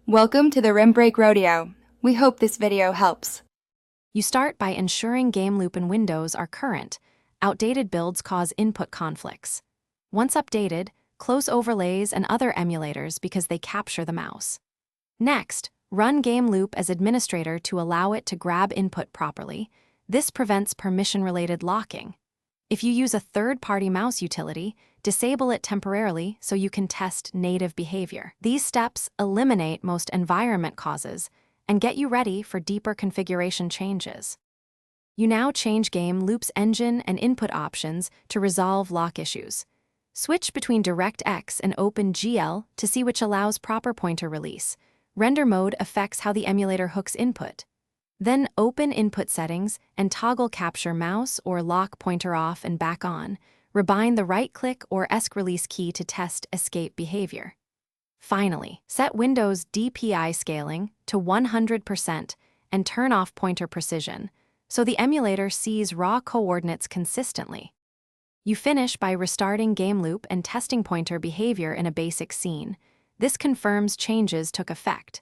Welcome to the Rim Break Rodeo. We hope this video helps. You start by ensuring Gameloop and Windows are current. Outdated builds cause input conflicts. Once updated, close overlays and other emulators because they capture the mouse. Next, run Gameloop as administrator to allow it to grab input properly. This prevents permission-related locking. If you use a third-party mouse utility, disable it temporarily so you can test native behavior. These steps eliminate most environment causes and get you ready for deeper configuration changes. You now change Gameloop's engine and input options to resolve lock issues. Switch between DirectX and OpenGL to see which allows proper pointer release. Render mode affects how the emulator hooks input. Then open input settings and toggle capture mouse or lock pointer off and back on. Rebind the right-click or ESC release key to test escape behavior. Finally, set Windows DPI scaling to 100% and turn off pointer precision, so the emulator sees raw coordinates consistently. You finish by restarting Gameloop and testing pointer behavior in a basic scene. This confirms changes took effect.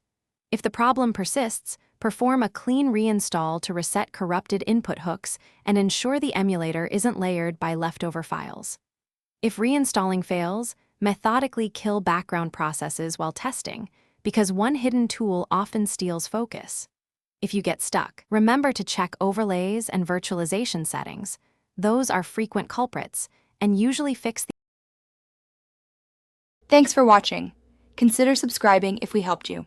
If the problem persists, perform a clean reinstall to reset corrupted input hooks and ensure the emulator isn't layered by leftover files. If reinstalling fails, methodically kill background processes while testing, because one hidden tool often steals focus. If you get stuck, remember to check overlays and virtualization settings. Those are frequent culprits and usually fix the. Thanks for watching. Consider subscribing if we helped you.